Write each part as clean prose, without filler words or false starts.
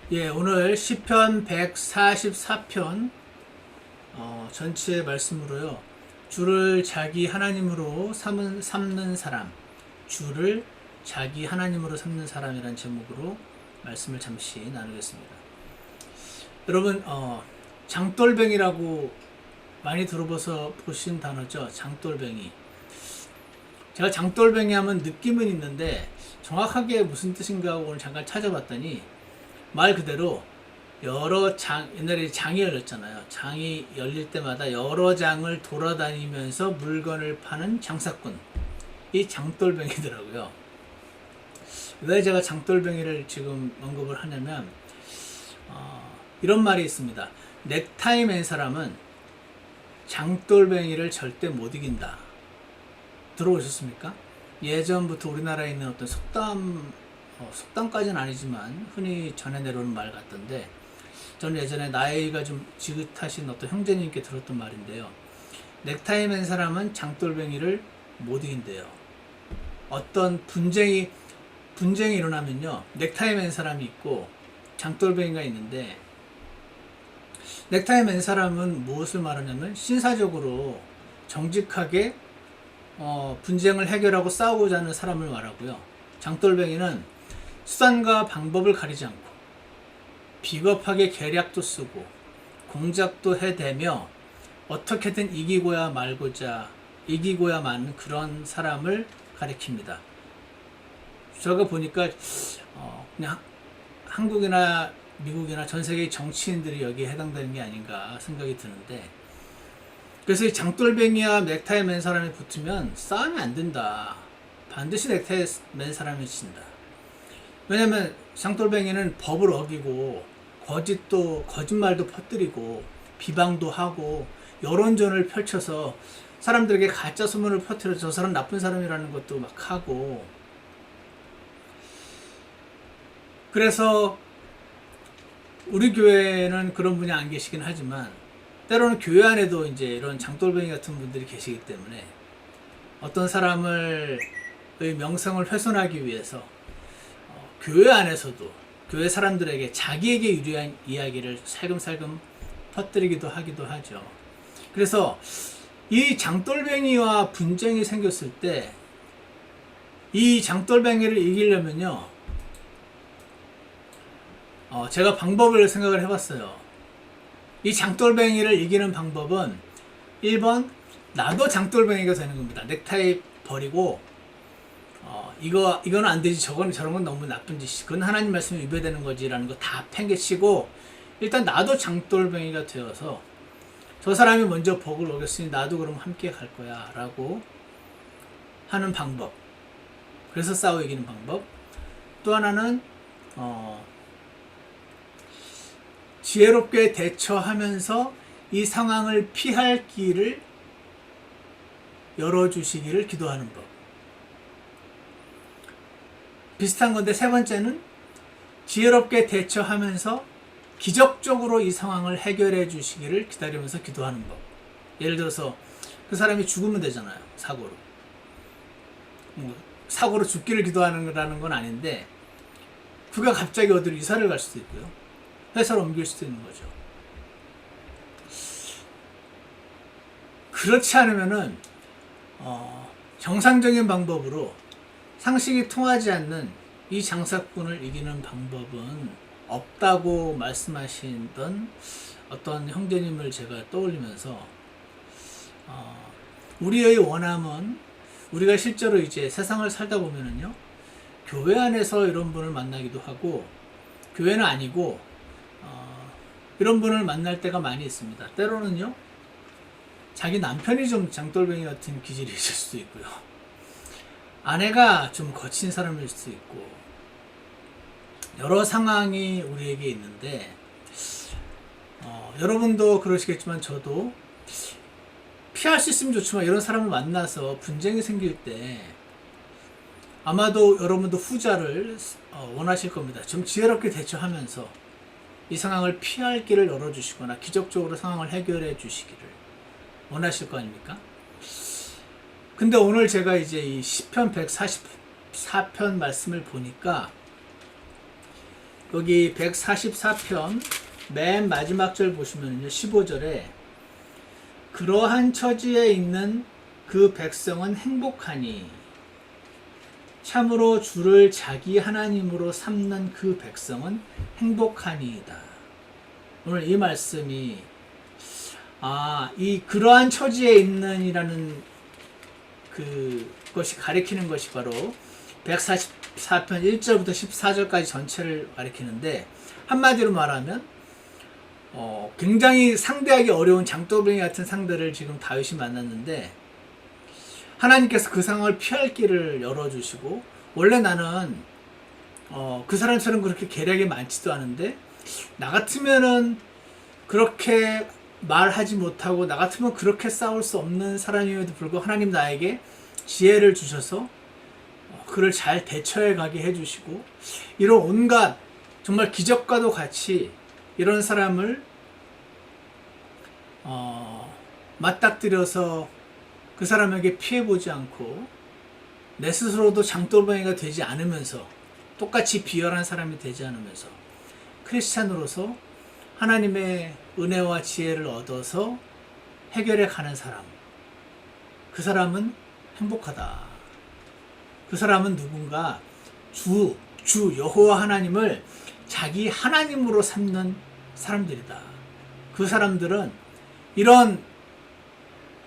예, 오늘 시편 144편 전체 말씀으로요. 주를 자기 하나님으로 삼는 사람, 주를 자기 하나님으로 삼는 사람이라는 제목으로 말씀을 잠시 나누겠습니다. 여러분, 장돌뱅이라고 많이 들어봐서 보신 단어죠. 장돌뱅이. 제가 장돌뱅이 하면 느낌은 있는데 정확하게 무슨 뜻인가 하고 오늘 잠깐 찾아봤더니 말 그대로 여러 장, 옛날에 장이 열렸잖아요. 장이 열릴 때마다 여러 장을 돌아다니면서 물건을 파는 장사꾼. 이 장돌뱅이더라고요. 왜 제가 장돌뱅이를 지금 언급을 하냐면, 이런 말이 있습니다. 넥타이 맨 사람은 장돌뱅이를 절대 못 이긴다. 들어보셨습니까? 예전부터 우리나라에 있는 어떤 속담까지는 아니지만 흔히 전해 내려오는 말 같던데, 저는 예전에 나이가 좀 지긋하신 어떤 형제님께 들었던 말인데요. 넥타이 맨 사람은 장돌뱅이를 못 이긴대요. 어떤 분쟁이 일어나면요, 넥타이 맨 사람이 있고 장돌뱅이가 있는데, 넥타이 맨 사람은 무엇을 말하냐면 신사적으로 정직하게 분쟁을 해결하고 싸우고자 하는 사람을 말하고요. 장돌뱅이는 수단과 방법을 가리지 않고 비겁하게 계략도 쓰고 공작도 해대며 어떻게든 이기고야 마는 그런 사람을 가리킵니다. 제가 보니까 그냥 한국이나 미국이나 전 세계의 정치인들이 여기에 해당되는 게 아닌가 생각이 드는데, 그래서 이 장돌뱅이와 넥타이 맨 사람이 붙으면 싸우면 안 된다. 반드시 넥타이 맨 사람이 진다. 왜냐면 장돌뱅이는 법을 어기고 거짓말도 퍼뜨리고 비방도 하고 여론전을 펼쳐서 사람들에게 가짜 소문을 퍼뜨려서 저 사람 나쁜 사람이라는 것도 막 하고, 그래서 우리 교회는 그런 분이 안 계시긴 하지만 때로는 교회 안에도 이제 이런 장돌뱅이 같은 분들이 계시기 때문에 어떤 사람의 명성을 훼손하기 위해서 교회 안에서도 교회 사람들에게 자기에게 유리한 이야기를 살금살금 퍼뜨리기도 하기도 하죠. 그래서 이 장돌뱅이와 분쟁이 생겼을 때 이 장돌뱅이를 이기려면요, 제가 방법을 생각을 해봤어요. 이 장돌뱅이를 이기는 방법은 1번, 나도 장돌뱅이가 되는 겁니다. 넥타이 버리고 이거는 안 되지, 저런 건 너무 나쁜 짓이, 그건 하나님 말씀에 위배되는 거지라는 거 다 팽개치고 일단 나도 장돌뱅이가 되어서 저 사람이 먼저 복을 어겼으니 나도 그럼 함께 갈 거야 라고 하는 방법. 그래서 싸워 이기는 방법. 또 하나는 지혜롭게 대처하면서 이 상황을 피할 길을 열어주시기를 기도하는 법. 비슷한 건데 세 번째는 지혜롭게 대처하면서 기적적으로 이 상황을 해결해 주시기를 기다리면서 기도하는 법. 예를 들어서 그 사람이 죽으면 되잖아요. 사고로 죽기를 기도하는 건 아닌데, 그가 갑자기 어디로 이사를 갈 수도 있고요. 회사를 옮길 수도 있는 거죠. 그렇지 않으면은 정상적인 방법으로 상식이 통하지 않는 이 장사꾼을 이기는 방법은 없다고 말씀하시던 어떤 형제님을 제가 떠올리면서, 우리의 원함은 우리가 실제로 이제 세상을 살다 보면은요, 교회 안에서 이런 분을 만나기도 하고 교회는 아니고 이런 분을 만날 때가 많이 있습니다. 때로는요, 자기 남편이 좀 장돌뱅이 같은 기질이 있을 수도 있고요, 아내가 좀 거친 사람일 수도 있고, 여러 상황이 우리에게 있는데, 여러분도 그러시겠지만 저도 피할 수 있으면 좋지만 이런 사람을 만나서 분쟁이 생길 때 아마도 여러분도 후자를 원하실 겁니다. 좀 지혜롭게 대처하면서 이 상황을 피할 길을 열어주시거나 기적적으로 상황을 해결해 주시기를 원하실 거 아닙니까? 근데 오늘 제가 이제 이 시편 144편 말씀을 보니까 여기 144편 맨 마지막 절 보시면요, 15절에 그러한 처지에 있는 그 백성은 행복하니 참으로 주를 자기 하나님으로 삼는 그 백성은 행복하니이다. 오늘 이 말씀이 이 그러한 처지에 있는이라는 그것이 가리키는 것이 바로 144편 1절부터 14절까지 전체를 가리키는데, 한마디로 말하면 굉장히 상대하기 어려운 장돌뱅이 같은 상대를 지금 다윗이 만났는데 하나님께서 그 상황을 피할 길을 열어주시고, 원래 나는 그 사람처럼 그렇게 계략이 많지도 않은데 나 같으면은 그렇게 말하지 못하고 나 같으면 그렇게 싸울 수 없는 사람임에도 불구하고 하나님 나에게 지혜를 주셔서 그를 잘 대처해 가게 해주시고, 이런 온갖 정말 기적과도 같이 이런 사람을 맞닥뜨려서 그 사람에게 피해보지 않고 내 스스로도 장돌뱅이가 되지 않으면서, 똑같이 비열한 사람이 되지 않으면서 크리스찬으로서 하나님의 은혜와 지혜를 얻어서 해결해 가는 사람, 그 사람은 행복하다. 그 사람은 누군가 주 여호와 하나님을 자기 하나님으로 삼는 사람들이다. 그 사람들은 이런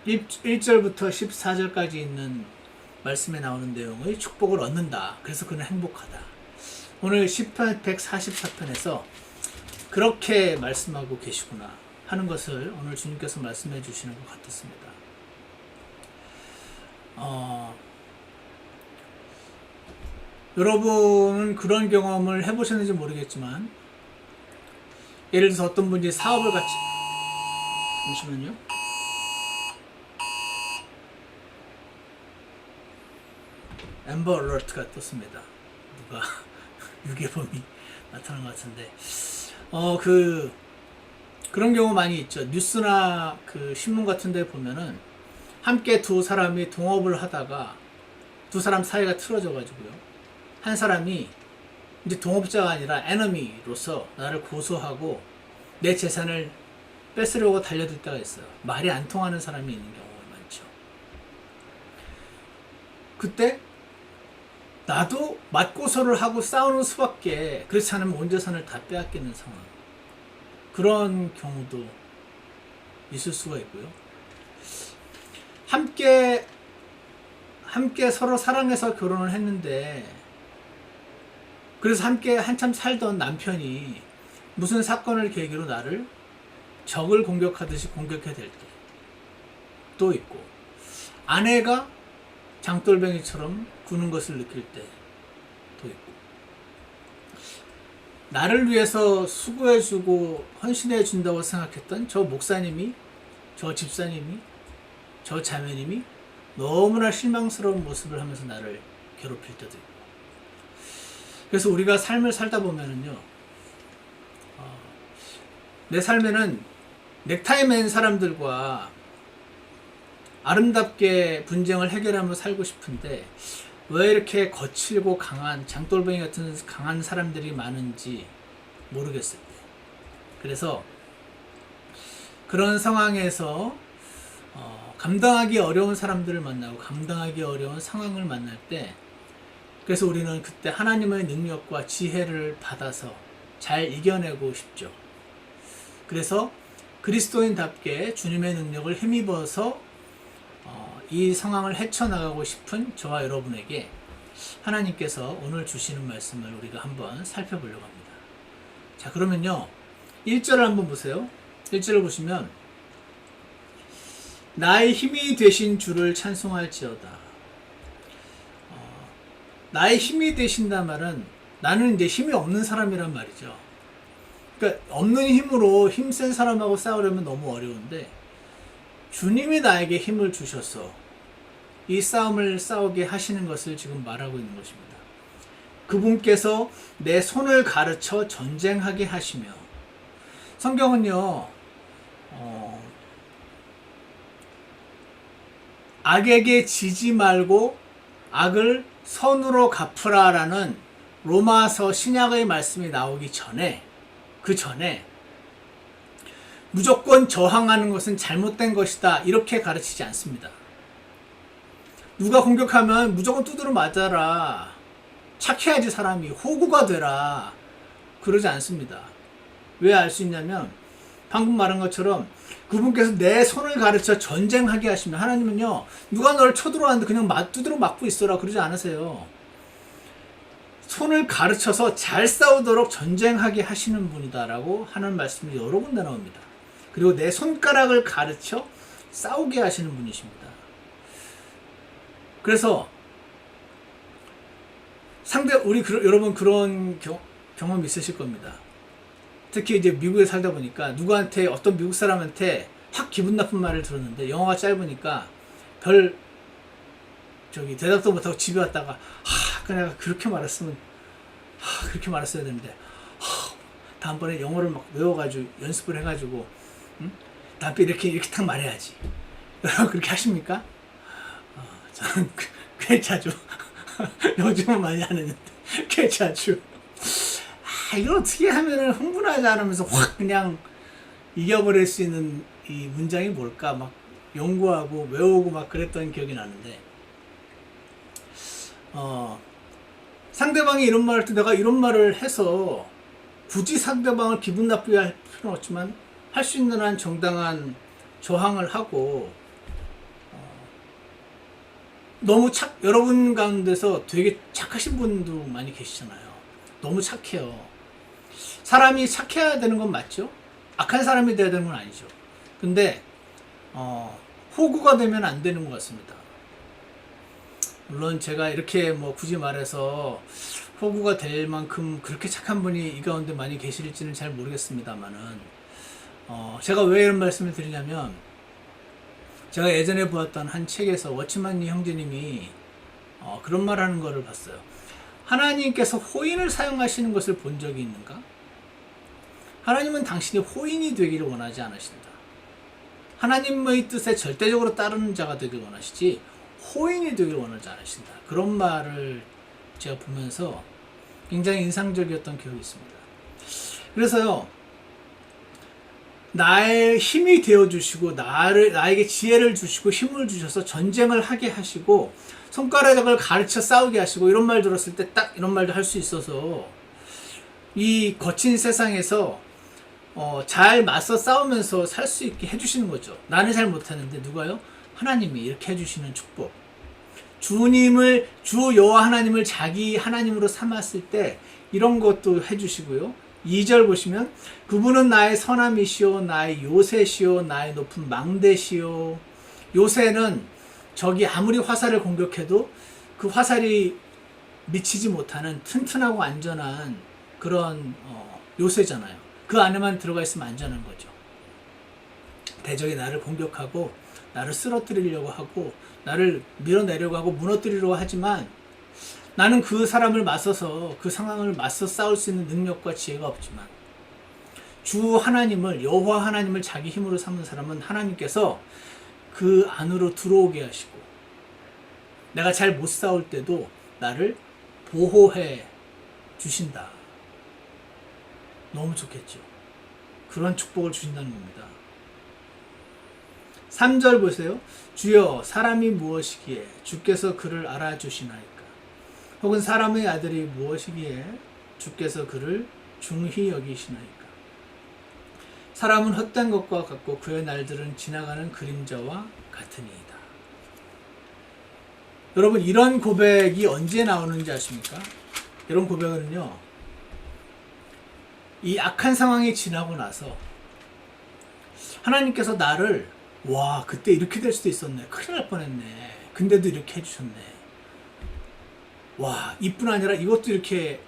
1절부터 14절까지 있는 말씀에 나오는 내용의 축복을 얻는다. 그래서 그는 행복하다. 오늘 10편 144편에서 그렇게 말씀하고 계시구나 하는 것을 오늘 주님께서 말씀해 주시는 것 같았습니다. 여러분은 그런 경험을 해보셨는지 모르겠지만, 예를 들어서 어떤 분이 사업을 같이, 잠시만요. 앰버 얼러트가 떴습니다. 누가 유괴범이 나타난 것 같은데, 그런 경우 많이 있죠. 뉴스나 그 신문 같은 데 보면은 함께 두 사람이 동업을 하다가 두 사람 사이가 틀어져 가지고요, 한 사람이 이제 동업자가 아니라 에너미로서 나를 고소하고 내 재산을 뺏으려고 달려들 때가 있어요. 말이 안 통하는 사람이 있는 경우가 많죠. 그때 나도 맞고소를 하고 싸우는 수밖에, 그렇지 않으면 온 재산을 다 빼앗기는 상황, 그런 경우도 있을 수가 있고요. 함께 서로 사랑해서 결혼을 했는데, 그래서 함께 한참 살던 남편이 무슨 사건을 계기로 나를 적을 공격하듯이 공격해야 될 때도 있고, 아내가 장돌뱅이처럼 구는 것을 느낄 때도 있고, 나를 위해서 수고해주고 헌신해준다고 생각했던 저 목사님이, 저 집사님이, 저 자매님이 너무나 실망스러운 모습을 하면서 나를 괴롭힐 때도 있고. 그래서 우리가 삶을 살다 보면은요, 내 삶에는 넥타이 맨 사람들과 아름답게 분쟁을 해결하며 살고 싶은데 왜 이렇게 거칠고 강한 장돌뱅이 같은 강한 사람들이 많은지 모르겠어요. 그래서 그런 상황에서 감당하기 어려운 사람들을 만나고 감당하기 어려운 상황을 만날 때, 그래서 우리는 그때 하나님의 능력과 지혜를 받아서 잘 이겨내고 싶죠. 그래서 그리스도인답게 주님의 능력을 힘입어서 이 상황을 헤쳐나가고 싶은 저와 여러분에게 하나님께서 오늘 주시는 말씀을 우리가 한번 살펴보려고 합니다. 자, 그러면요, 1절을 한번 보세요. 1절을 보시면 나의 힘이 되신 주를 찬송할지어다. 나의 힘이 되신다는 말은 나는 이제 힘이 없는 사람이란 말이죠. 그러니까 없는 힘으로 힘센 사람하고 싸우려면 너무 어려운데, 주님이 나에게 힘을 주셔서 이 싸움을 싸우게 하시는 것을 지금 말하고 있는 것입니다. 그분께서 내 손을 가르쳐 전쟁하게 하시며, 성경은요, 악에게 지지 말고 악을 선으로 갚으라라는 로마서 신약의 말씀이 나오기 전에, 그 전에 무조건 저항하는 것은 잘못된 것이다 이렇게 가르치지 않습니다. 누가 공격하면 무조건 두드려 맞아라, 착해야지 사람이, 호구가 되라, 그러지 않습니다. 왜 알 수 있냐면 방금 말한 것처럼 그분께서 내 손을 가르쳐 전쟁하게 하시면, 하나님은요 누가 너를 쳐들어왔는데 그냥 두드려 맞고 있어라 그러지 않으세요. 손을 가르쳐서 잘 싸우도록 전쟁하게 하시는 분이다라고 하는 말씀이 여러 군데 나옵니다. 그리고 내 손가락을 가르쳐 싸우게 하시는 분이십니다. 그래서 여러분 그런 경험 있으실 겁니다. 특히 이제 미국에 살다 보니까 누구한테, 어떤 미국 사람한테 확 기분 나쁜 말을 들었는데 영어가 짧으니까 대답도 못하고 집에 왔다가 내가 그렇게 말했어야 되는데 다음번에 영어를 막 외워가지고 연습을 해가지고 다음번에 이렇게 딱 말해야지. 여러분 그렇게 하십니까? 저는 꽤 자주 요즘은 많이 안 했는데 꽤 자주 이걸 어떻게 하면 흥분하지 않으면서 확 그냥 이겨버릴 수 있는 이 문장이 뭘까 막 연구하고 외우고 막 그랬던 기억이 나는데, 상대방이 이런 말을 할 때 내가 이런 말을 해서 굳이 상대방을 기분 나쁘게 할 필요는 없지만 할 수 있는 한 정당한 저항을 하고, 여러분 가운데서 되게 착하신 분도 많이 계시잖아요. 너무 착해요. 사람이 착해야 되는 건 맞죠? 악한 사람이 돼야 되는 건 아니죠. 근데 호구가 되면 안 되는 것 같습니다. 물론 제가 이렇게 굳이 말해서 호구가 될 만큼 그렇게 착한 분이 이 가운데 많이 계실지는 잘 모르겠습니다만은, 제가 왜 이런 말씀을 드리냐면, 제가 예전에 보았던 한 책에서 워치만니 형제님이 그런 말 하는 거를 봤어요. 하나님께서 호인을 사용하시는 것을 본 적이 있는가? 하나님은 당신이 호인이 되기를 원하지 않으신다. 하나님의 뜻에 절대적으로 따르는 자가 되길 원하시지 호인이 되길 원하지 않으신다. 그런 말을 제가 보면서 굉장히 인상적이었던 기억이 있습니다. 그래서요, 나의 힘이 되어주시고 나에게 지혜를 주시고 힘을 주셔서 전쟁을 하게 하시고 손가락을 가르쳐 싸우게 하시고, 이런 말 들었을 때 딱 이런 말도 할 수 있어서 이 거친 세상에서 잘 맞서 싸우면서 살 수 있게 해주시는 거죠. 나는 잘 못하는데 누가요? 하나님이 이렇게 해주시는 축복. 주 여호와 하나님을 자기 하나님으로 삼았을 때 이런 것도 해주시고요. 2절 보시면 그분은 나의 선함이시오, 나의 요새시오, 나의 높은 망대시오. 요새는 적이 아무리 화살을 공격해도 그 화살이 미치지 못하는 튼튼하고 안전한 그런 요새잖아요. 그 안에만 들어가 있으면 안전한 거죠. 대적이 나를 공격하고 나를 쓰러뜨리려고 하고 나를 밀어내려고 하고 무너뜨리려고 하지만 나는 그 사람을 맞서서 그 상황을 맞서 싸울 수 있는 능력과 지혜가 없지만, 주 하나님을, 여호와 하나님을 자기 힘으로 삼는 사람은 하나님께서 그 안으로 들어오게 하시고 내가 잘 못 싸울 때도 나를 보호해 주신다. 너무 좋겠죠. 그런 축복을 주신다는 겁니다. 3절 보세요. 주여 사람이 무엇이기에 주께서 그를 알아주시나이까? 혹은 사람의 아들이 무엇이기에 주께서 그를 중히 여기시나이까? 사람은 헛된 것과 같고 그의 날들은 지나가는 그림자와 같으니이다. 여러분, 이런 고백이 언제 나오는지 아십니까? 이런 고백은요, 이 악한 상황이 지나고 나서 하나님께서 나를 그때 이렇게 될 수도 있었네, 큰일 날 뻔했네, 근데도 이렇게 해주셨네, 이뿐 아니라 이것도 이렇게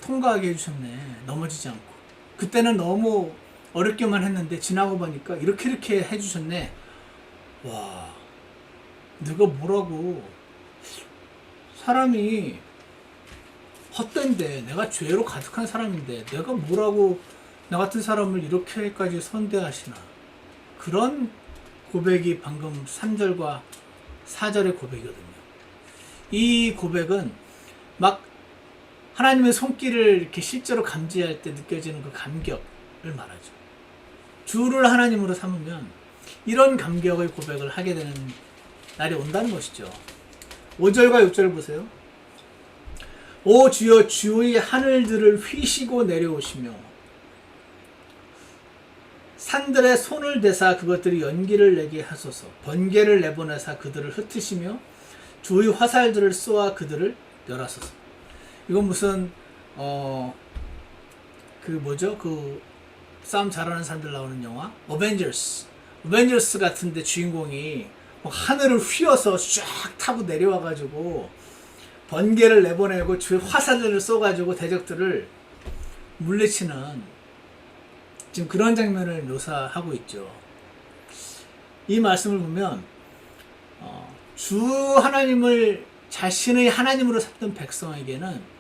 통과하게 해주셨네, 넘어지지 않고, 그때는 너무 어렵게만 했는데 지나고 보니까 이렇게 해주셨네. 내가 뭐라고, 사람이 헛된데, 내가 죄로 가득한 사람인데 내가 뭐라고 나 같은 사람을 이렇게까지 선대하시나. 그런 고백이 방금 3절과 4절의 고백이거든요. 이 고백은 막 하나님의 손길을 이렇게 실제로 감지할 때 느껴지는 그 감격을 말하죠. 주를 하나님으로 삼으면 이런 감격의 고백을 하게 되는 날이 온다는 것이죠. 5절과 6절 보세요. 오 주여 주의 하늘들을 휘시고 내려오시며 산들에 손을 대사 그것들이 연기를 내게 하소서. 번개를 내보내사 그들을 흩으시며 주의 화살들을 쏘아 그들을 멸하소서. 이건 무슨 그 싸움 잘하는 사람들 나오는 영화 어벤져스 같은데 주인공이 하늘을 휘어서 쫙 타고 내려와가지고 번개를 내보내고 주의 화살들을 쏘가지고 대적들을 물리치는 지금 그런 장면을 묘사하고 있죠. 이 말씀을 보면 주 하나님을 자신의 하나님으로 삼던 백성에게는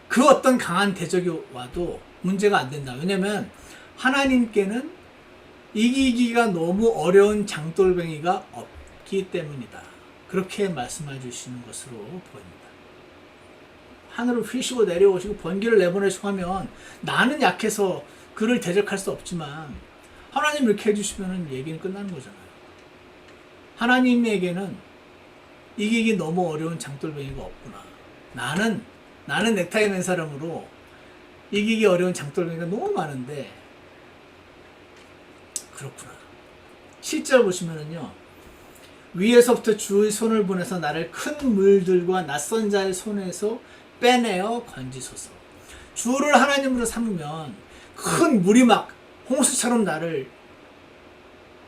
그 어떤 강한 대적이 와도 문제가 안 된다. 왜냐면 하나님께는 이기기가 너무 어려운 장돌뱅이가 없기 때문이다. 그렇게 말씀해 주시는 것으로 보입니다. 하늘을 휘시고 내려오시고 번개를 내보내시고 하면 나는 약해서 그를 대적할 수 없지만 하나님 이렇게 해주시면 얘기는 끝나는 거잖아요. 하나님에게는 이기기 너무 어려운 장돌뱅이가 없구나. 나는 넥타이 맨 사람으로 이기기 어려운 장돌뱅이가 너무 많은데 그렇구나. 7절 보시면은요. 위에서부터 주의 손을 보내서 나를 큰 물들과 낯선 자의 손에서 빼내어 건지소서. 주를 하나님으로 삼으면 큰 물이 막 홍수처럼 나를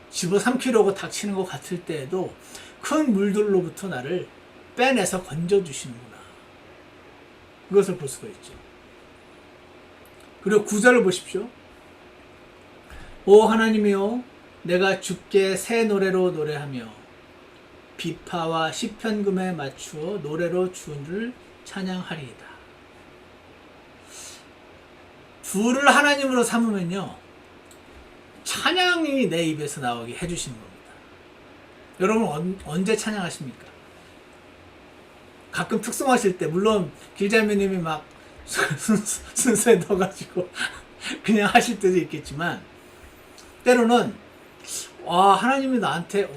집어삼키려고 닥치는 것 같을 때에도 큰 물들로부터 나를 빼내서 건져주시는구나. 그것을 볼 수가 있죠. 그리고 9절을 보십시오. 오 하나님이여 내가 주께 새 노래로 노래하며 비파와 시편금에 맞추어 노래로 주를 찬양하리이다. 주를 하나님으로 삼으면요 찬양이 내 입에서 나오게 해주시는 겁니다. 여러분 언제 찬양하십니까? 가끔 특송하실 때 물론 길자매님이 막 순서에 넣어가지고 그냥 하실 때도 있겠지만 때로는 하나님이 나한테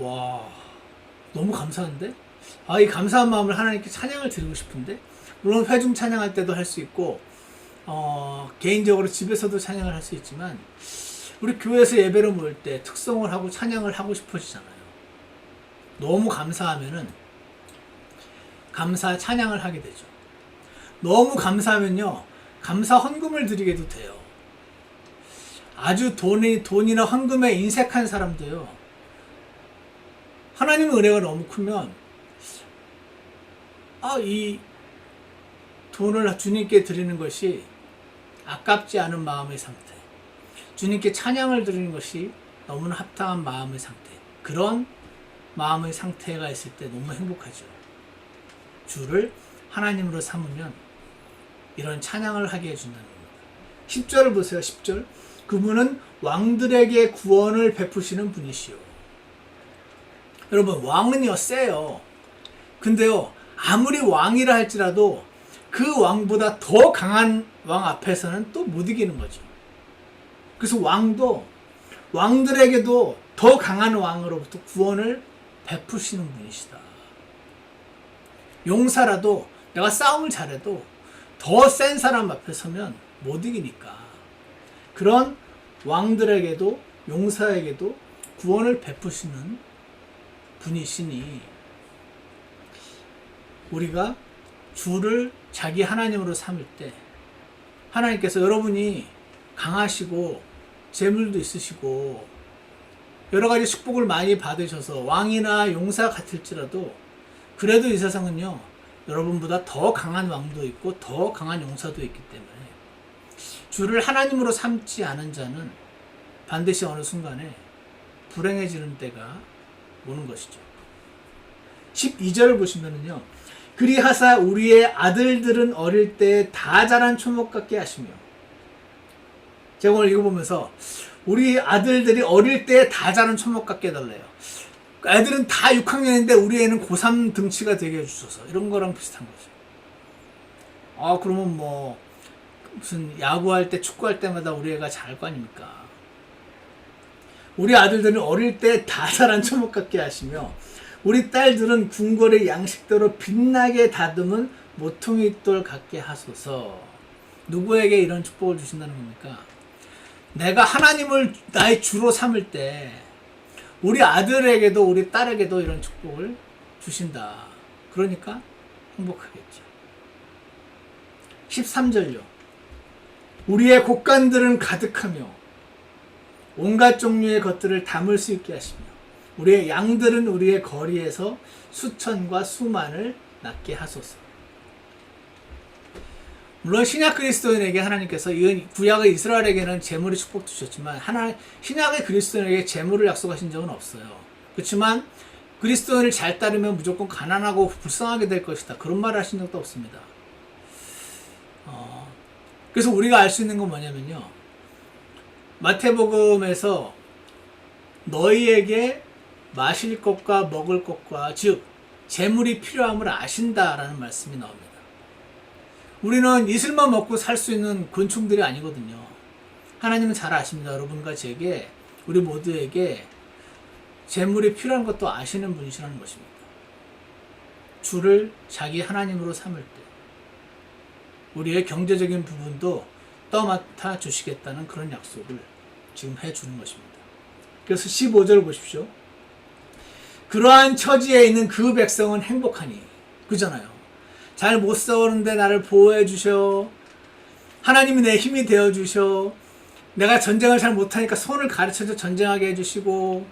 너무 감사한데 이 감사한 마음을 하나님께 찬양을 드리고 싶은데 물론 회중 찬양할 때도 할 수 있고 개인적으로 집에서도 찬양을 할 수 있지만 우리 교회에서 예배를 모일 때 특송을 하고 찬양을 하고 싶어지잖아요. 너무 감사하면은 감사 찬양을 하게 되죠. 너무 감사하면요 감사 헌금을 드리게도 돼요. 아주 돈이나 헌금에 인색한 사람도요 하나님의 은혜가 너무 크면 이 돈을 주님께 드리는 것이 아깝지 않은 마음의 상태, 주님께 찬양을 드리는 것이 너무나 합당한 마음의 상태, 그런 마음의 상태가 있을 때 너무 행복하죠. 주를 하나님으로 삼으면 이런 찬양을 하게 해준다는 겁니다. 10절을 보세요. 10절. 그분은 왕들에게 구원을 베푸시는 분이시오. 여러분 왕은요 세요. 근데요 아무리 왕이라 할지라도 그 왕보다 더 강한 왕 앞에서는 또 못 이기는 거죠. 그래서 왕들에게도 더 강한 왕으로부터 구원을 베푸시는 분이시다. 용사라도 내가 싸움을 잘해도 더 센 사람 앞에 서면 못 이기니까 그런 왕들에게도 용사에게도 구원을 베푸시는 분이시니 우리가 주를 자기 하나님으로 삼을 때 하나님께서 여러분이 강하시고 재물도 있으시고 여러 가지 축복을 많이 받으셔서 왕이나 용사 같을지라도 그래도 이 세상은요 여러분보다 더 강한 왕도 있고 더 강한 용사도 있기 때문에 주를 하나님으로 삼지 않은 자는 반드시 어느 순간에 불행해지는 때가 오는 것이죠. 12절을 보시면은요 그리하사 우리의 아들들은 어릴 때 다 자란 초목 같게 하시며, 제가 오늘 읽어보면서 우리 아들들이 어릴 때 다 자란 초목 같게 해달래요. 애들은 다 6학년인데 우리 애는 고3 등치가 되게 해주셔서 이런 거랑 비슷한 거죠. 그러면 뭐 무슨 야구할 때 축구할 때마다 우리 애가 잘할 거 아닙니까? 우리 아들들은 어릴 때 다살한 초목 같게 하시며 우리 딸들은 궁궐의 양식대로 빛나게 다듬은 모퉁이 돌 같게 하소서. 누구에게 이런 축복을 주신다는 겁니까? 내가 하나님을 나의 주로 삼을 때 우리 아들에게도 우리 딸에게도 이런 축복을 주신다. 그러니까 행복하겠죠. 13절요. 우리의 곡간들은 가득하며 온갖 종류의 것들을 담을 수 있게 하시며 우리의 양들은 우리의 거리에서 수천과 수만을 낳게 하소서. 물론 신약 그리스도인에게 하나님께서 구약의 이스라엘에게는 재물의 축복 주셨지만 신약의 그리스도인에게 재물을 약속하신 적은 없어요. 그렇지만 그리스도인을 잘 따르면 무조건 가난하고 불쌍하게 될 것이다. 그런 말을 하신 적도 없습니다. 그래서 우리가 알 수 있는 건 뭐냐면요. 마태복음에서 너희에게 마실 것과 먹을 것과 즉 재물이 필요함을 아신다라는 말씀이 나옵니다. 우리는 이슬만 먹고 살 수 있는 곤충들이 아니거든요. 하나님은 잘 아십니다. 여러분과 제게 우리 모두에게 재물이 필요한 것도 아시는 분이시라는 것입니다. 주를 자기 하나님으로 삼을 때 우리의 경제적인 부분도 떠맡아 주시겠다는 그런 약속을 지금 해주는 것입니다. 그래서 15절 보십시오. 그러한 처지에 있는 그 백성은 행복하니. 그잖아요. 잘 못 싸우는데 나를 보호해 주셔. 하나님이 내 힘이 되어 주셔. 내가 전쟁을 잘 못하니까 손을 가르쳐줘 전쟁하게 해주시고,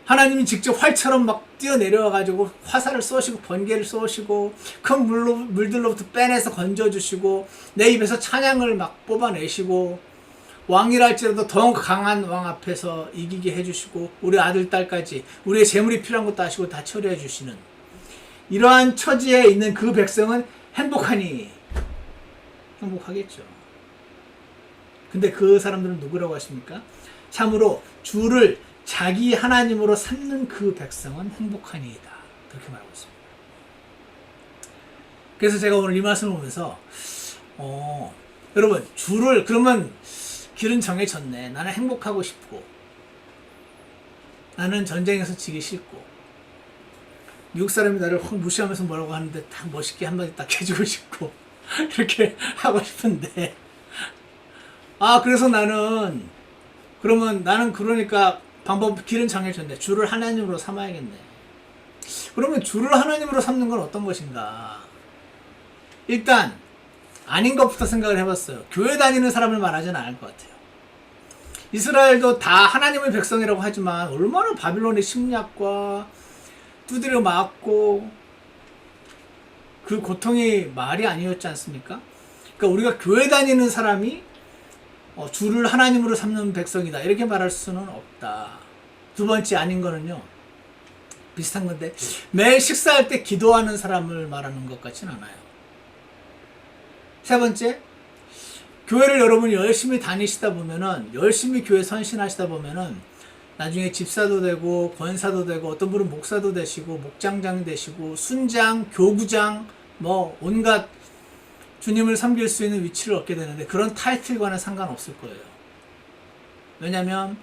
하나님이 직접 활처럼 막 뛰어내려와 가지고 화살을 쏘시고 번개를 쏘시고 큰 물들로부터 빼내서 건져주시고 내 입에서 찬양을 막 뽑아내시고 왕이랄지라도 더 강한 왕 앞에서 이기게 해주시고 우리 아들 딸까지 우리의 재물이 필요한 것도 아시고 다 처리해 주시는 이러한 처지에 있는 그 백성은 행복하니. 행복하겠죠. 근데 그 사람들은 누구라고 하십니까? 참으로 주를 자기 하나님으로 삼는 그 백성은 행복하니이다. 그렇게 말하고 있습니다. 그래서 제가 오늘 이 말씀을 보면서 여러분 주를 그러면 길은 정해졌네. 나는 행복하고 싶고 나는 전쟁에서 지기 싫고 미국 사람이 나를 확 무시하면서 뭐라고 하는데 딱 멋있게 한마디 딱 해주고 싶고 이렇게 하고 싶은데 그래서 나는 그러니까 길은 정해졌네. 주를 하나님으로 삼아야겠네. 그러면 주를 하나님으로 삼는 건 어떤 것인가? 일단 아닌 것부터 생각을 해봤어요. 교회 다니는 사람을 말하지는 않을 것 같아요. 이스라엘도 다 하나님의 백성이라고 하지만 얼마나 바빌론의 침략과 두드려 맞고 그 고통이 말이 아니었지 않습니까? 그러니까 우리가 교회 다니는 사람이 주를 하나님으로 삼는 백성이다 이렇게 말할 수는 없다. 두 번째 아닌 거는요. 비슷한 건데 매일 식사할 때 기도하는 사람을 말하는 것 같진 않아요. 세 번째, 교회를 여러분이 열심히 다니시다 보면은 열심히 교회 선신하시다 보면은 나중에 집사도 되고 권사도 되고 어떤 분은 목사도 되시고 목장장 되시고 순장, 교구장 뭐 온갖 주님을 섬길 수 있는 위치를 얻게 되는데 그런 타이틀과는 상관없을 거예요. 왜냐하면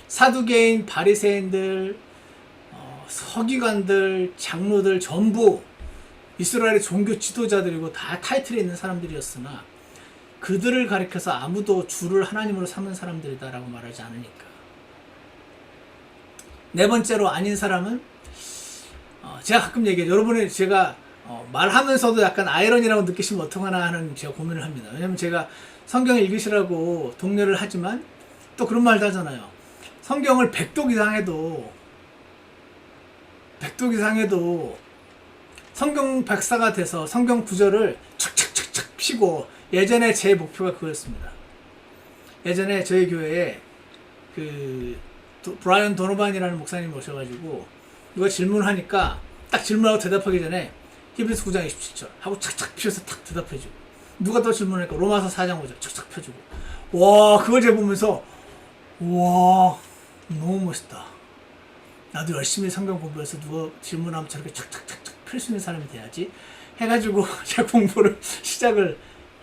사두개인, 바리새인들, 서기관들, 장로들 전부 이스라엘의 종교 지도자들이고 다 타이틀에 있는 사람들이었으나 그들을 가리켜서 아무도 주를 하나님으로 삼은 사람들이다라고 말하지 않으니까. 네 번째로 아닌 사람은 제가 가끔 얘기해요. 여러분이 제가 말하면서도 약간 아이러니라고 느끼시면 어떡하나 하는 제가 고민을 합니다. 왜냐면 제가 성경 읽으시라고 독려를 하지만 또 그런 말도 하잖아요. 성경을 100독 이상 해도 성경 박사가 돼서 성경 구절을 척척척척 피고 예전에 제 목표가 그거였습니다. 예전에 저희 교회에 브라이언 도노반이라는 목사님이 오셔가지고 누가 질문하니까 딱 질문하고 대답하기 전에 히브리서 9장 27절 하고 착착 피워서 탁 대답해주고 누가 더 질문하니까 로마서 4장 5절 착착 펴주고 와 그걸 제가 보면서 와 너무 멋있다. 나도 열심히 성경 공부해서 누가 질문하면 저렇게 착착착착 펼 수 있는 사람이 돼야지. 해가지고 제가 공부를 시작을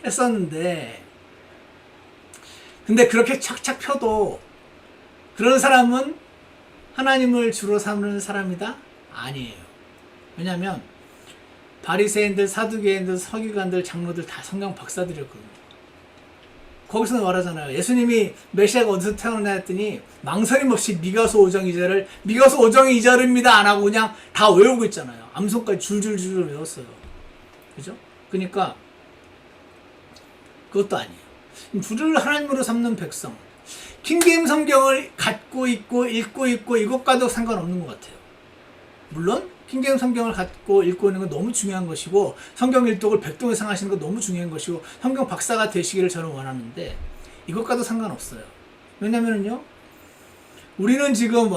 했었는데, 근데 그렇게 착착 펴도 그런 사람은 하나님을 주로 삼는 사람이다? 아니에요. 왜냐하면 바리새인들, 사두개인들, 서기관들, 장로들 다 성경 박사들이었거든요. 거기서 말하잖아요. 예수님이 메시아가 어디서 태어나냐 했더니 망설임 없이 미가서 5장 2절을 미가서 5장 2절입니다 안 하고 그냥 다 외우고 있잖아요. 암송까지 줄줄줄 외웠어요. 그죠? 그러니까 그것도 아니에요. 주를 하나님으로 삼는 백성, 킹게임 성경을 갖고 있고 읽고 있고 이것과도 상관없는 것 같아요. 물론 킹게임 성경을 갖고 읽고 있는 건 너무 중요한 것이고, 성경 일독을 백독 이상 하시는 건 너무 중요한 것이고, 성경 박사가 되시기를 저는 원하는데 이것과도 상관없어요. 왜냐면은요, 우리는 지금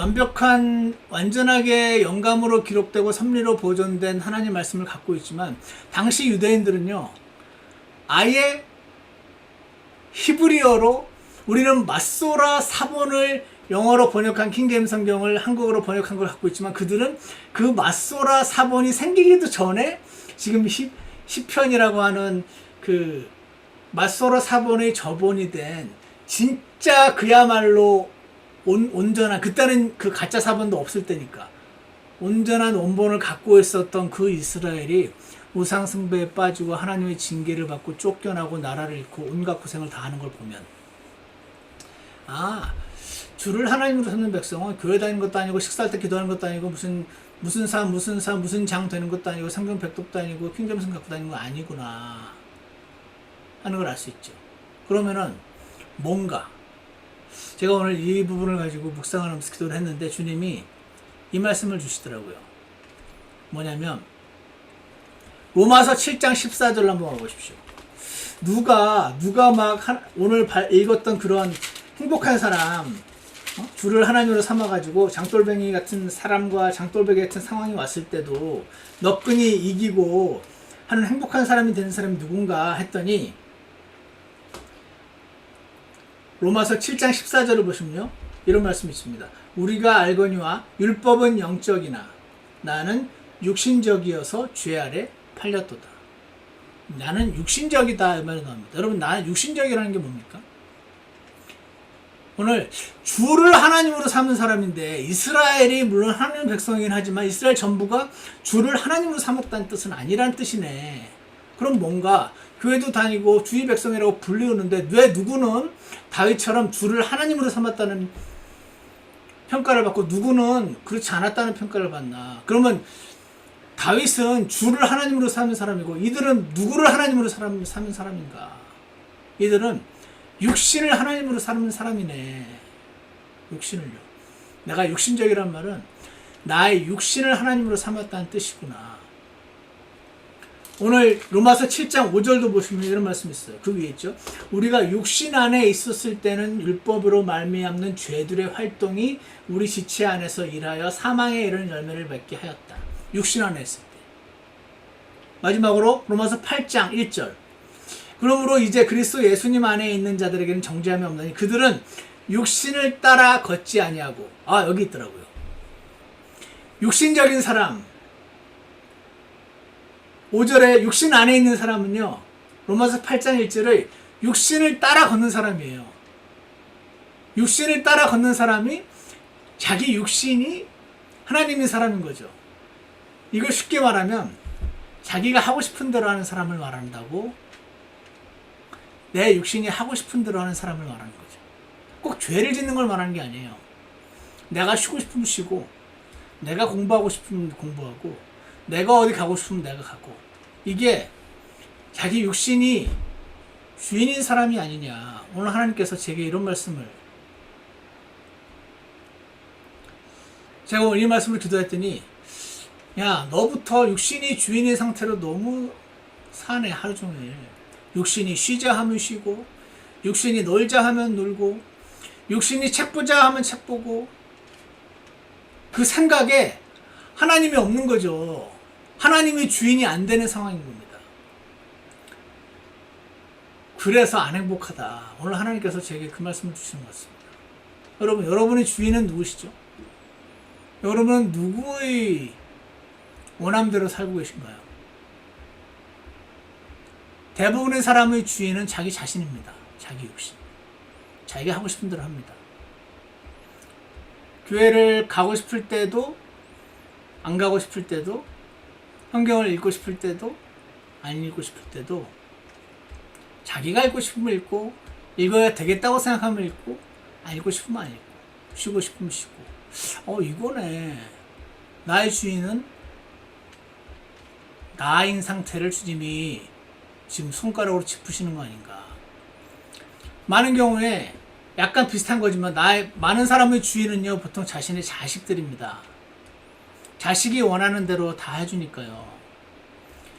완전하게 영감으로 기록되고 섭리로 보존된 하나님 말씀을 갖고 있지만, 당시 유대인들은요, 아예 히브리어로, 우리는 마소라 사본을 영어로 번역한 킹게임 성경을 한국어로 번역한 걸 갖고 있지만, 그들은 그 마소라 사본이 생기기도 전에 지금 시편이라고 하는 그 마소라 사본의 저본이 된 진짜 그야말로 온전한, 그때는 그 가짜 사본도 없을 때니까 온전한 원본을 갖고 있었던 그 이스라엘이 우상 숭배에 빠지고 하나님의 징계를 받고 쫓겨나고 나라를 잃고 온갖 고생을 다 하는 걸 보면, 아, 주를 하나님으로 삼는 백성은 교회 다니는 것도 아니고 식사할 때 기도하는 것도 아니고 무슨 장 되는 것도 아니고 성경 백독도 아니고 킹제임스 갖고 다니는 거 아니구나 하는 걸 알 수 있죠. 그러면은 뭔가, 제가 오늘 이 부분을 가지고 묵상하면서 기도를 했는데 주님이 이 말씀을 주시더라고요. 뭐냐면 로마서 7장 14절로 한번 와보십시오. 누가 막 오늘 읽었던 그런 행복한 사람, 주를 하나님으로 삼아가지고 장돌뱅이 같은 사람과 장돌뱅이 같은 상황이 왔을 때도 너끈히 이기고 하는 행복한 사람이 되는 사람이 누군가 했더니, 로마서 7장 14절을 보시면요, 이런 말씀이 있습니다. 우리가 알거니와 율법은 영적이나 나는 육신적이어서 죄 아래 팔렸도다. 나는 육신적이다 이 말이 나옵니다. 여러분, 나는 육신적이라는 게 뭡니까? 오늘 주를 하나님으로 삼은 사람인데, 이스라엘이 물론 하나님 백성이긴 하지만 이스라엘 전부가 주를 하나님으로 삼았다는 뜻은 아니라는 뜻이네. 그럼 뭔가 교회도 다니고 주의 백성이라고 불리우는데 왜 누구는 다윗처럼 주를 하나님으로 삼았다는 평가를 받고 누구는 그렇지 않았다는 평가를 받나? 그러면 다윗은 주를 하나님으로 삼은 사람이고 이들은 누구를 하나님으로 삼은 사람인가? 이들은 육신을 하나님으로 삼는 사람이네. 육신을요. 내가 육신적이란 말은 나의 육신을 하나님으로 삼았다는 뜻이구나. 오늘 로마서 7장 5절도 보시면 이런 말씀이 있어요. 그 위에 있죠. 우리가 육신 안에 있었을 때는 율법으로 말미암는 죄들의 활동이 우리 지체 안에서 일하여 사망에 이르는 열매를 맺게 하였다. 육신 안에 있을 때. 마지막으로 로마서 8장 1절. 그러므로 이제 그리스도 예수님 안에 있는 자들에게는 정죄함이 없나니 그들은 육신을 따라 걷지 아니하고, 여기 있더라고요. 육신적인 사람, 5절에 육신 안에 있는 사람은요, 로마서 8장 1절의 육신을 따라 걷는 사람이에요. 육신을 따라 걷는 사람이 자기 육신이 하나님의 사람인 거죠. 이걸 쉽게 말하면 자기가 하고 싶은 대로 하는 사람을 말한다고, 내 육신이 하고 싶은 대로 하는 사람을 말하는 거죠. 꼭 죄를 짓는 걸 말하는 게 아니에요. 내가 쉬고 싶으면 쉬고, 내가 공부하고 싶으면 공부하고, 내가 어디 가고 싶으면 내가 가고, 이게 자기 육신이 주인인 사람이 아니냐. 오늘 하나님께서 제게 이런 말씀을, 제가 오늘 이 말씀을 기도했더니, 야, 너부터 육신이 주인의 상태로 너무 사네. 하루 종일 육신이 쉬자 하면 쉬고, 육신이 놀자 하면 놀고, 육신이 책 보자 하면 책 보고, 그 생각에 하나님이 없는 거죠. 하나님이 주인이 안 되는 상황인 겁니다. 그래서 안 행복하다. 오늘 하나님께서 제게 그 말씀을 주시는 것 같습니다. 여러분, 여러분의 주인은 누구시죠? 여러분은 누구의 원함대로 살고 계신가요? 대부분의 사람의 주인은 자기 자신입니다. 자기 욕심. 자기가 하고 싶은 대로 합니다. 교회를 가고 싶을 때도, 안 가고 싶을 때도, 성경을 읽고 싶을 때도, 안 읽고 싶을 때도, 자기가 읽고 싶으면 읽고, 읽어야 되겠다고 생각하면 읽고, 안 읽고 싶으면 안 읽고, 쉬고 싶으면 쉬고. 이거네. 나의 주인은 나인 상태를 주님이 지금 손가락으로 짚으시는 거 아닌가. 많은 경우에 약간 비슷한 거지만 많은 사람의 주인은요, 보통 자신의 자식들입니다. 자식이 원하는 대로 다 해주니까요.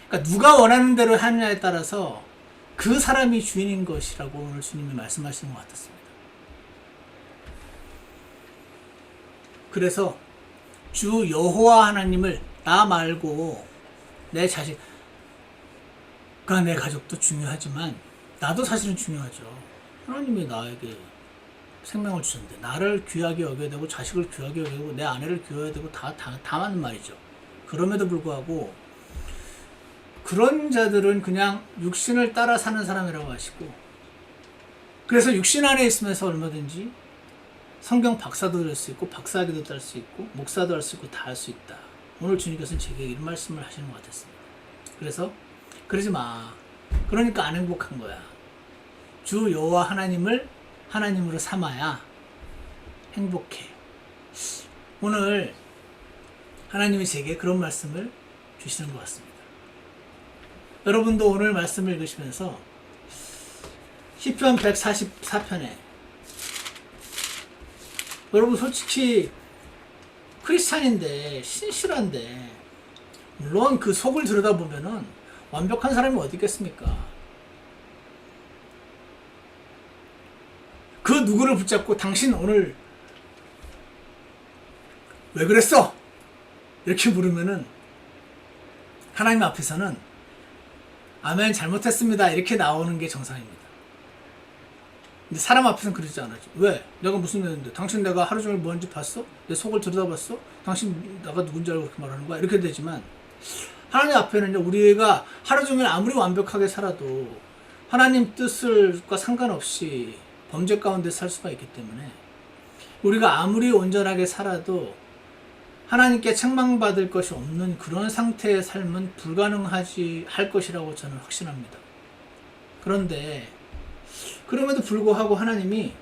그러니까 누가 원하는 대로 하느냐에 따라서 그 사람이 주인인 것이라고 오늘 주님이 말씀하시는 것 같았습니다. 그래서 주 여호와 하나님을 나 말고 내 자식, 그러니까 내 가족도 중요하지만 나도 사실은 중요하죠. 하나님이 나에게 생명을 주셨는데 나를 귀하게 여겨야 되고 자식을 귀하게 여겨야 되고 내 아내를 귀하게 되고 다 맞는 말이죠. 그럼에도 불구하고 그런 자들은 그냥 육신을 따라 사는 사람이라고 하시고, 그래서 육신 안에 있으면서 얼마든지 성경 박사도 될 수 있고 박사학위도 딸 수 있고 목사도 할 수 있고 다 할 수 있다. 오늘 주님께서는 제게 이런 말씀을 하시는 것 같았습니다. 그래서 그러지 마. 그러니까 안 행복한 거야. 주 여호와 하나님을 하나님으로 삼아야 행복해. 오늘 하나님이 제게 그런 말씀을 주시는 것 같습니다. 여러분도 오늘 말씀을 읽으시면서 시편 144편에 여러분 솔직히 크리스찬인데 신실한데 물론 그 속을 들여다보면은 완벽한 사람이 어디 있겠습니까? 그 누구를 붙잡고 당신 오늘 왜 그랬어? 이렇게 물으면은 하나님 앞에서는 아멘 잘못했습니다 이렇게 나오는 게 정상입니다. 근데 사람 앞에서는 그러지 않았죠. 왜? 내가 무슨 일 했는데? 당신 내가 하루 종일 뭔지 봤어? 내 속을 들여다봤어? 당신 내가 누군지 알고 그렇게 말하는 거야? 이렇게 되지만 하나님 앞에는요, 우리가 하루 종일 아무리 완벽하게 살아도 하나님 뜻과 상관없이 범죄 가운데 살 수가 있기 때문에 우리가 아무리 온전하게 살아도 하나님께 책망받을 것이 없는 그런 상태의 삶은 불가능하지 할 것이라고 저는 확신합니다. 그런데 그럼에도 불구하고 하나님이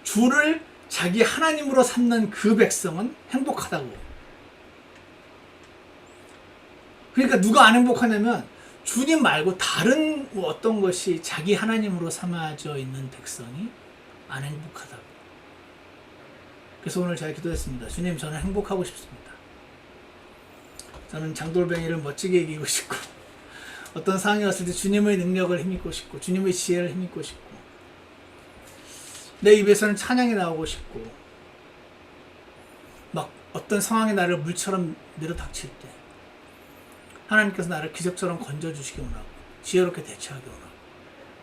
주를 자기 하나님으로 삼는 그 백성은 행복하다고. 그러니까 누가 안 행복하냐면 주님 말고 다른 어떤 것이 자기 하나님으로 삼아져 있는 백성이 안 행복하다고. 그래서 오늘 제가 기도했습니다. 주님, 저는 행복하고 싶습니다. 저는 장돌뱅이를 멋지게 이기고 싶고 어떤 상황이 왔을 때 주님의 능력을 힘입고 싶고 주님의 지혜를 힘입고 싶고 내 입에서는 찬양이 나오고 싶고 막 어떤 상황이 나를 물처럼 밀어닥칠 때 하나님께서 나를 기적처럼 건져주시기 원하고 지혜롭게 대처하기 원하고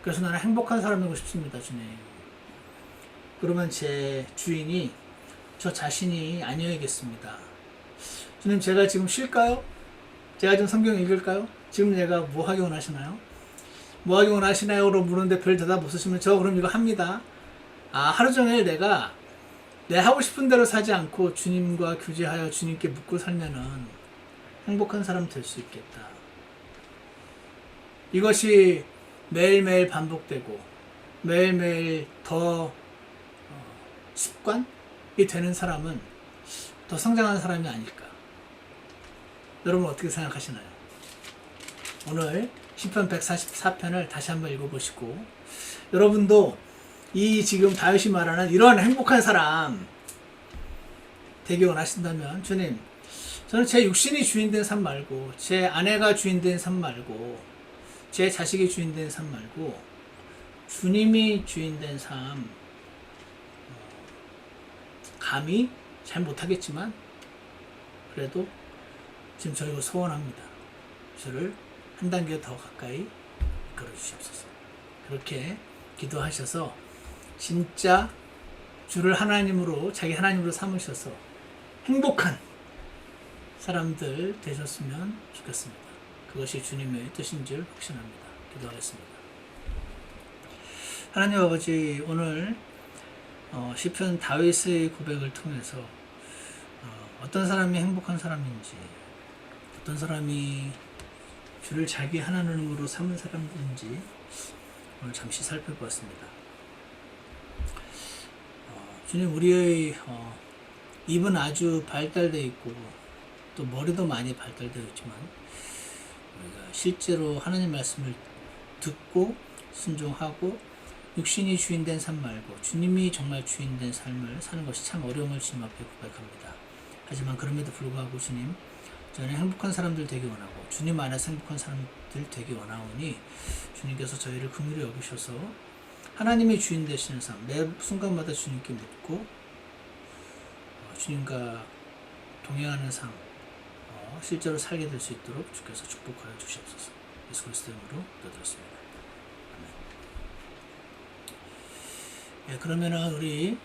그래서 나는 행복한 사람이고 싶습니다. 주님. 그러면 제 주인이 저 자신이 아니어야겠습니다. 주님, 제가 지금 쉴까요? 제가 지금 성경 읽을까요? 지금 내가 뭐 하기 원하시나요? 뭐 하기 원하시나요? 라고 물었는데 별 대답 없으시면 저 그럼 이거 합니다. 하루 종일 내가 내 하고 싶은 대로 사지 않고 주님과 교제하여 주님께 묻고 살면은 행복한 사람 될 수 있겠다. 이것이 매일매일 반복되고 매일매일 더 습관이 되는 사람은 더 성장하는 사람이 아닐까. 여러분 어떻게 생각하시나요? 오늘 시편 144편을 다시 한번 읽어보시고 여러분도 이 지금 다윗이 말하는 이런 행복한 사람 되기 원하신다면 주님, 저는 제 육신이 주인된 삶 말고 제 아내가 주인된 삶 말고 제 자식이 주인된 삶 말고 주님이 주인된 삶 감히 잘 못하겠지만 그래도 지금 저희가 소원합니다. 저를 한 단계 더 가까이 이끌어 주시옵소서. 그렇게 기도하셔서 진짜 주를 하나님으로 자기 하나님으로 삼으셔서 행복한 사람들 되셨으면 좋겠습니다. 그것이 주님의 뜻인 줄 확신합니다. 기도하겠습니다. 하나님 아버지, 오늘 시편 다윗의 고백을 통해서 어떤 사람이 행복한 사람인지, 어떤 사람이 주를 자기 하나님으로 삼은 사람인지 오늘 잠시 살펴보았습니다. 주님, 우리의 입은 아주 발달되어 있고 또 머리도 많이 발달되어 있지만 우리가 실제로 하나님 말씀을 듣고 순종하고 육신이 주인된 삶 말고 주님이 정말 주인된 삶을 사는 것이 참 어려움을 주님 앞에 고백합니다. 하지만 그럼에도 불구하고 주님, 저는 행복한 사람들 되기 원하고 주님 안에서 행복한 사람들 되기 원하오니 주님께서 저희를 긍휼히 여기셔서 하나님의 주인 되시는 삶, 매 순간마다 주님께 묻고 주님과 동행하는 삶 실제로 살게 될 수 있도록 주께서 축복하여 주시옵소서. 예수 그리스도 이름으로 기도드렸습니다. 아멘. 그러면은 우리